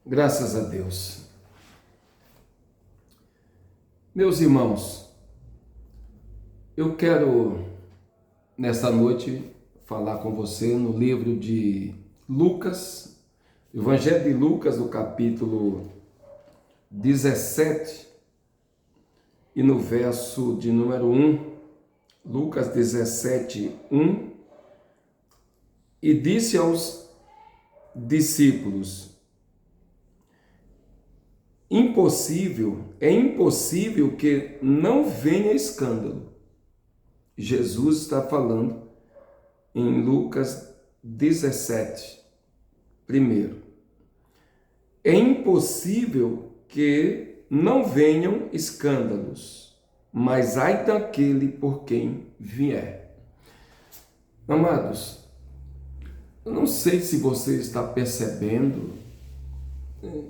Graças a Deus. Meus irmãos, eu quero nesta noite falar com você no livro de Lucas, Evangelho de Lucas, no capítulo 17 e no verso de número 1, Lucas 17, 1, e disse aos discípulos: é impossível que não venha escândalo. Jesus está falando em Lucas 17, primeiro. É impossível que não venham escândalos, mas ai daquele por quem vier. Amados, eu não sei se você está percebendo,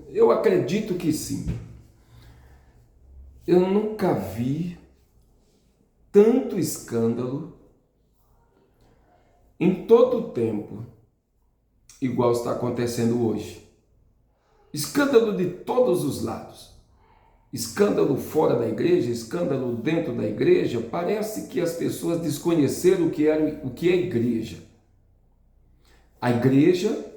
eu acredito que sim. Eu nunca vi tanto escândalo em todo o tempo, igual está acontecendo hoje. Escândalo de todos os lados. Escândalo fora da igreja, escândalo dentro da igreja. Parece que as pessoas desconheceram o que é a igreja. A igreja,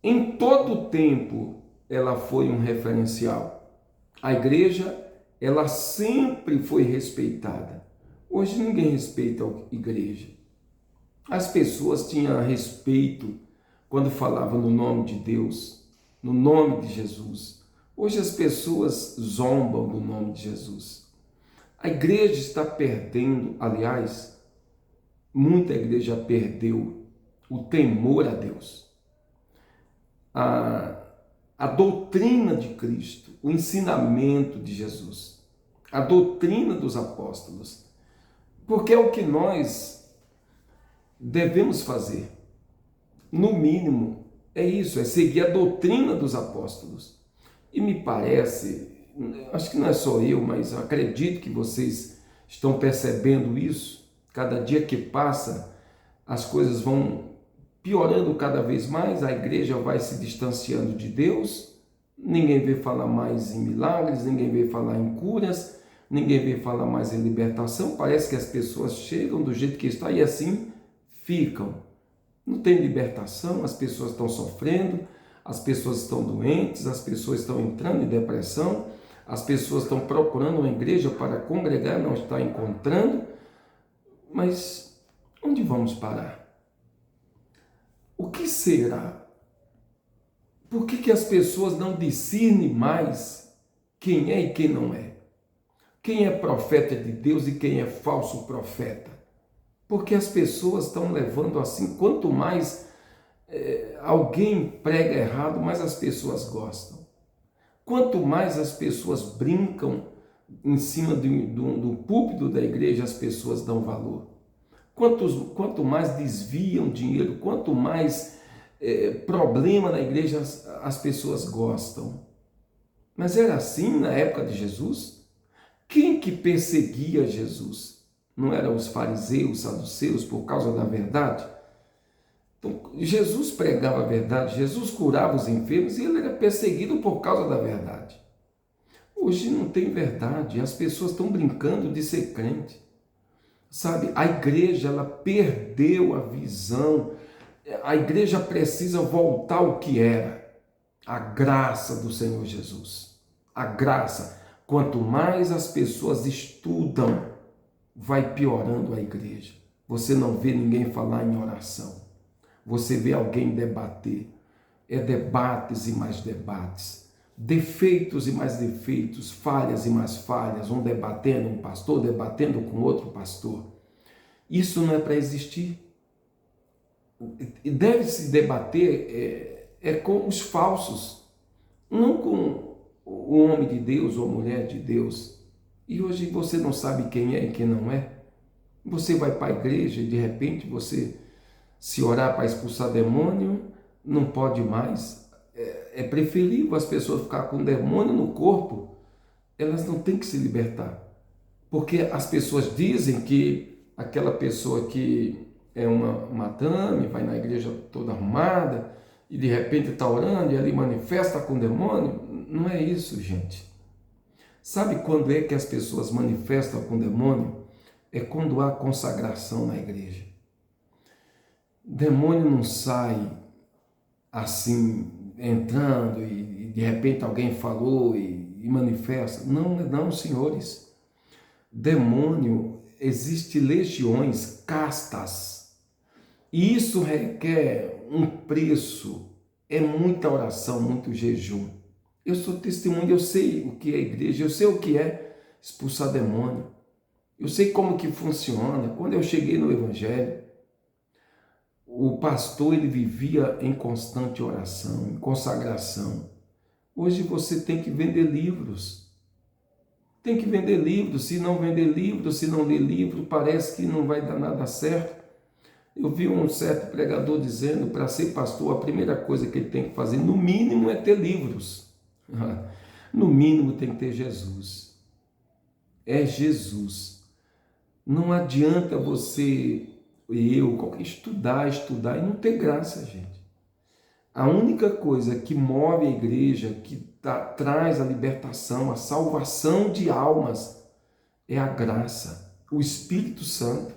em todo o tempo, ela foi um referencial. A igreja, ela sempre foi respeitada. Hoje ninguém respeita a igreja. As pessoas tinham respeito quando falavam no nome de Deus, no nome de Jesus. Hoje as pessoas zombam do nome de Jesus. A igreja está perdendo, aliás, muita igreja perdeu o temor a Deus. A doutrina de Cristo, o ensinamento de Jesus, a doutrina dos apóstolos, porque é o que nós devemos fazer. No mínimo, é isso, é seguir a doutrina dos apóstolos. E me parece, acho que não é só eu, mas eu acredito que vocês estão percebendo isso. Cada dia que passa, as coisas vão piorando cada vez mais, a igreja vai se distanciando de Deus, ninguém vê falar mais em milagres, ninguém vê falar em curas, ninguém vê falar mais em libertação. Parece que as pessoas chegam do jeito que está e assim ficam. Não tem libertação, as pessoas estão sofrendo, as pessoas estão doentes, as pessoas estão entrando em depressão, as pessoas estão procurando uma igreja para congregar, não está encontrando. Mas onde vamos parar? O que será? Por que as pessoas não discernem mais quem é e quem não é? Quem é profeta de Deus e quem é falso profeta? Porque as pessoas estão levando assim, quanto mais alguém prega errado, mais as pessoas gostam. Quanto mais as pessoas brincam em cima do púlpito da igreja, as pessoas dão valor. Quanto mais desviam dinheiro, quanto mais problema na igreja, as pessoas gostam. Mas era assim na época de Jesus? Quem que perseguia Jesus? Não eram os fariseus, saduceus, por causa da verdade? Então, Jesus pregava a verdade, Jesus curava os enfermos e ele era perseguido por causa da verdade. Hoje não tem verdade, as pessoas estão brincando de ser crente. Sabe, a igreja, ela perdeu a visão. A igreja precisa voltar ao que era. A graça do Senhor Jesus. A graça. Quanto mais as pessoas estudam, vai piorando a igreja. Você não vê ninguém falar em oração. Você vê alguém debater. É debates e mais debates. Defeitos e mais defeitos. Falhas e mais falhas. Um debatendo, um pastor debatendo com outro pastor. Isso não é para existir. Deve-se debater com os falsos, não com o homem de Deus ou a mulher de Deus. E hoje você não sabe quem é e quem não é. Você vai para a igreja e de repente você, se orar para expulsar demônio, não pode mais. É preferível as pessoas ficar com demônio no corpo. Elas não têm que se libertar. Porque as pessoas dizem que aquela pessoa que é uma madame, vai na igreja toda arrumada, e de repente está orando e ali manifesta com o demônio. Não é isso, gente. Sabe quando é que as pessoas manifestam com o demônio? É quando há consagração na igreja. Demônio não sai assim, entrando e de repente alguém falou e manifesta. Não, não, senhores. Demônio, existe legiões, castas. E isso requer um preço, é muita oração, muito jejum. Eu sou testemunha, eu sei o que é igreja, eu sei o que é expulsar demônio. Eu sei como que funciona. Quando eu cheguei no Evangelho, o pastor ele vivia em constante oração, em consagração. Hoje você tem que vender livros. Tem que vender livros. Se não vender livros, se não ler livro, parece que não vai dar nada certo. Eu vi um certo pregador dizendo, para ser pastor, a primeira coisa que ele tem que fazer, no mínimo, é ter livros. No mínimo tem que ter Jesus. É Jesus. Não adianta você, estudar e não ter graça, gente. A única coisa que move a igreja, que traz a libertação, a salvação de almas, é a graça, o Espírito Santo.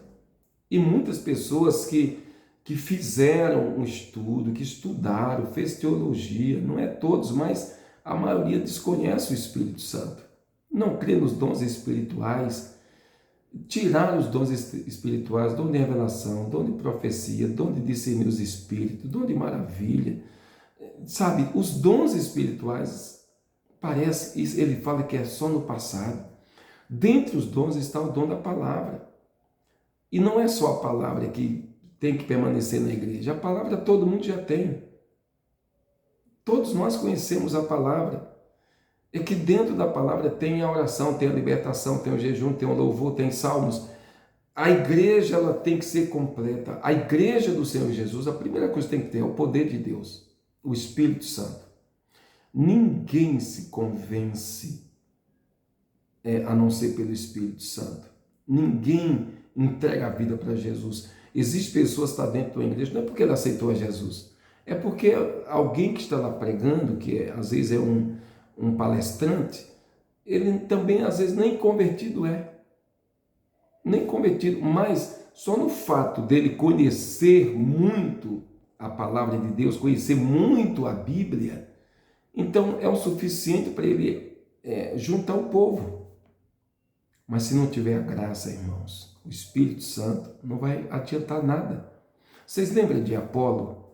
E muitas pessoas que fizeram um estudo, que estudaram, fez teologia, não é todos, mas a maioria desconhece o Espírito Santo. Não crê nos dons espirituais. Tirar os dons espirituais, dom de revelação, dom de profecia, dom de discernir os espíritos, dom de maravilha. Sabe, os dons espirituais, parece, ele fala que é só no passado. Dentre os dons está o dom da palavra. E não é só a palavra que tem que permanecer na igreja. A palavra todo mundo já tem. Todos nós conhecemos a palavra. É que dentro da palavra tem a oração, tem a libertação, tem o jejum, tem o louvor, tem salmos. A igreja ela tem que ser completa. A igreja do Senhor Jesus, a primeira coisa que tem que ter é o poder de Deus, o Espírito Santo. Ninguém se convence a não ser pelo Espírito Santo. Ninguém entrega a vida para Jesus. Existem pessoas que estão dentro da igreja, não é porque ela aceitou a Jesus, é porque alguém que está lá pregando, que às vezes é um palestrante, ele também às vezes nem convertido é. Nem convertido, mas só no fato dele conhecer muito a palavra de Deus, conhecer muito a Bíblia, então é o suficiente para ele juntar o povo. Mas se não tiver a graça, irmãos, o Espírito Santo, não vai adiantar nada. Vocês lembram de Apolo?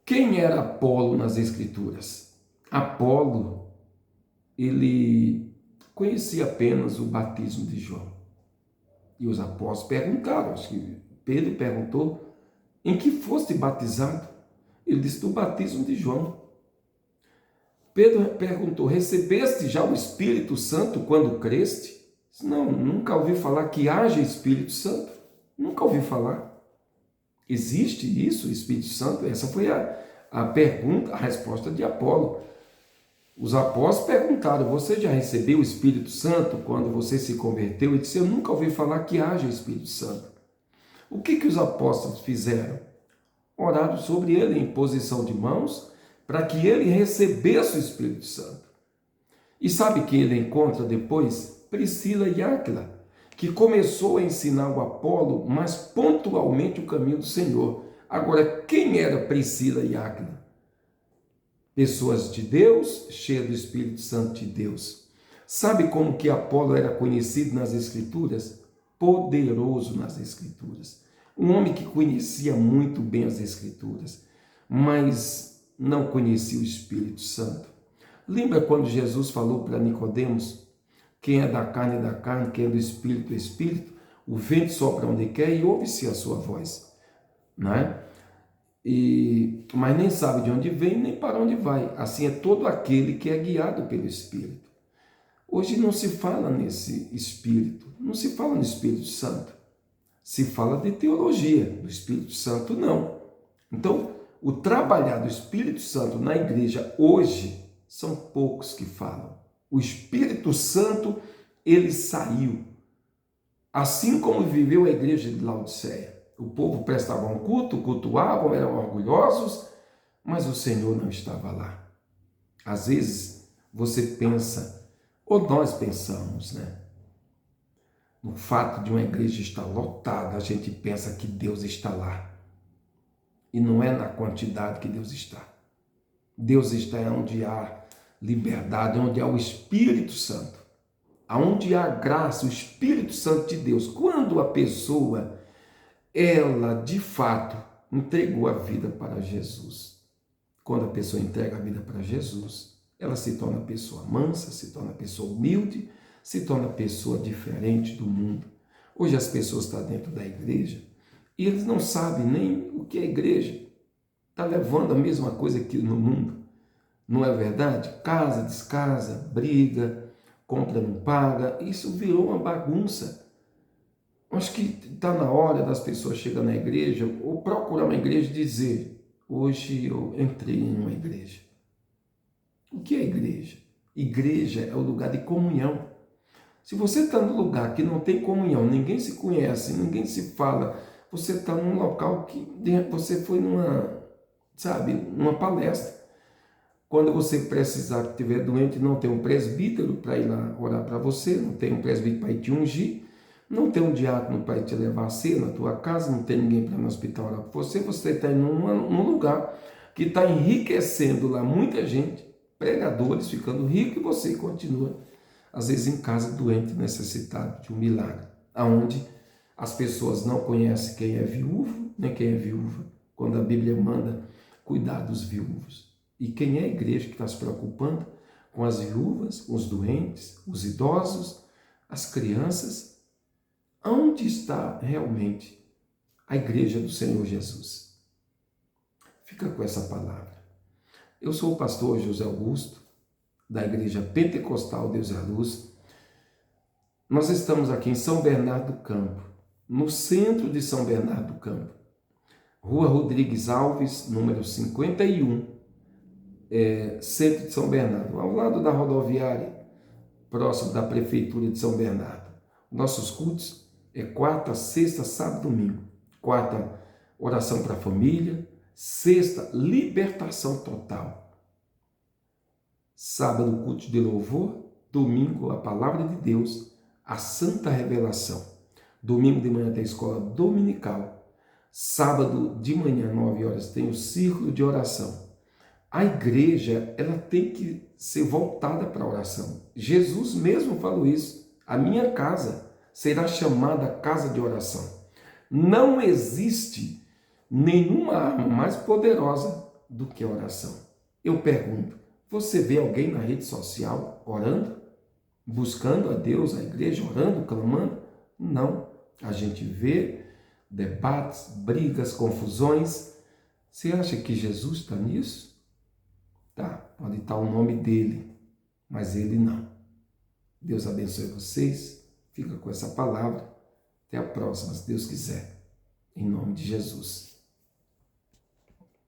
Quem era Apolo nas Escrituras? Apolo, ele conhecia apenas o batismo de João. E os apóstolos perguntaram, acho que Pedro perguntou, em que foste batizado? Ele disse, do batismo de João. Pedro perguntou, recebeste já o Espírito Santo quando creste? Não, nunca ouvi falar que haja Espírito Santo. Nunca ouvi falar. Existe isso, Espírito Santo? Essa foi a pergunta, a resposta de Apolo. Os apóstolos perguntaram, você já recebeu o Espírito Santo quando você se converteu? Ele disse, eu nunca ouvi falar que haja Espírito Santo. O que os apóstolos fizeram? Oraram sobre ele em posição de mãos, para que ele recebesse o Espírito Santo. E sabe quem ele encontra depois? Priscila e Áquila, que começou a ensinar o Apolo, mas pontualmente o caminho do Senhor. Agora, quem era Priscila e Áquila? Pessoas de Deus, cheias do Espírito Santo de Deus. Sabe como que Apolo era conhecido nas Escrituras? Poderoso nas Escrituras. Um homem que conhecia muito bem as Escrituras, mas não conhecia o Espírito Santo. Lembra quando Jesus falou para Nicodemos, quem é da carne é da carne, quem é do Espírito é Espírito, o vento sopra onde quer e ouve-se a sua voz, não é? Mas nem sabe de onde vem, nem para onde vai. Assim é todo aquele que é guiado pelo Espírito. Hoje não se fala nesse Espírito, não se fala no Espírito Santo. Se fala de teologia, do Espírito Santo não. Então, o trabalhar do Espírito Santo na igreja hoje, são poucos que falam. O Espírito Santo, ele saiu. Assim como viveu a igreja de Laodiceia. O povo prestava um culto, cultuavam, eram orgulhosos, mas o Senhor não estava lá. Às vezes você pensa, ou nós pensamos, né? No fato de uma igreja estar lotada, a gente pensa que Deus está lá. E não é na quantidade que Deus está. Deus está onde há liberdade, onde há o Espírito Santo. Onde há graça, o Espírito Santo de Deus. Quando a pessoa, ela de fato entregou a vida para Jesus. Quando a pessoa entrega a vida para Jesus, ela se torna pessoa mansa, se torna pessoa humilde, se torna pessoa diferente do mundo. Hoje as pessoas estão dentro da igreja e eles não sabem nem o que é igreja. Está levando a mesma coisa que no mundo. Não é verdade? Casa, descasa, briga, compra, não paga. Isso virou uma bagunça. Acho que está na hora das pessoas chegarem na igreja ou procurar uma igreja e dizer: hoje eu entrei em uma igreja. O que é igreja? Igreja é o lugar de comunhão. Se você está num lugar que não tem comunhão, ninguém se conhece, ninguém se fala, você está num local que você foi numa palestra. Quando você precisar, que estiver doente, não tem um presbítero para ir lá orar para você, não tem um presbítero para ir te ungir, não tem um diácono para ir te levar a ceia na tua casa, não tem ninguém para ir no hospital orar por você, você está num lugar que está enriquecendo lá muita gente, pregadores ficando ricos, e você continua, às vezes, em casa doente, necessitado de um milagre, aonde as pessoas não conhecem quem é viúvo, nem quem é viúva, quando a Bíblia manda cuidar dos viúvos. E quem é a igreja que está se preocupando com as viúvas, com os doentes, os idosos, as crianças? Onde está realmente a igreja do Senhor Jesus? Fica com essa palavra. Eu sou o pastor José Augusto, da Igreja Pentecostal Deus é a Luz. Nós estamos aqui em São Bernardo do Campo, no centro de São Bernardo do Campo, Rua Rodrigues Alves, número 51, centro de São Bernardo, ao lado da rodoviária, próximo da Prefeitura de São Bernardo. Nossos cultos é quarta, sexta, sábado, domingo. Quarta, oração para a família. Sexta, libertação total. Sábado, culto de louvor. Domingo, a palavra de Deus, a santa revelação. Domingo de manhã tem a escola dominical. Sábado de manhã, 9 horas, tem o círculo de oração. A igreja, ela tem que ser voltada para a oração. Jesus mesmo falou isso. A minha casa será chamada casa de oração. Não existe nenhuma arma mais poderosa do que a oração. Eu pergunto, você vê alguém na rede social orando? Buscando a Deus, a igreja, orando, clamando? Não. A gente vê debates, brigas, confusões. Você acha que Jesus está nisso? Tá, pode estar o nome dele, mas ele não. Deus abençoe vocês, fica com essa palavra. Até a próxima, se Deus quiser. Em nome de Jesus.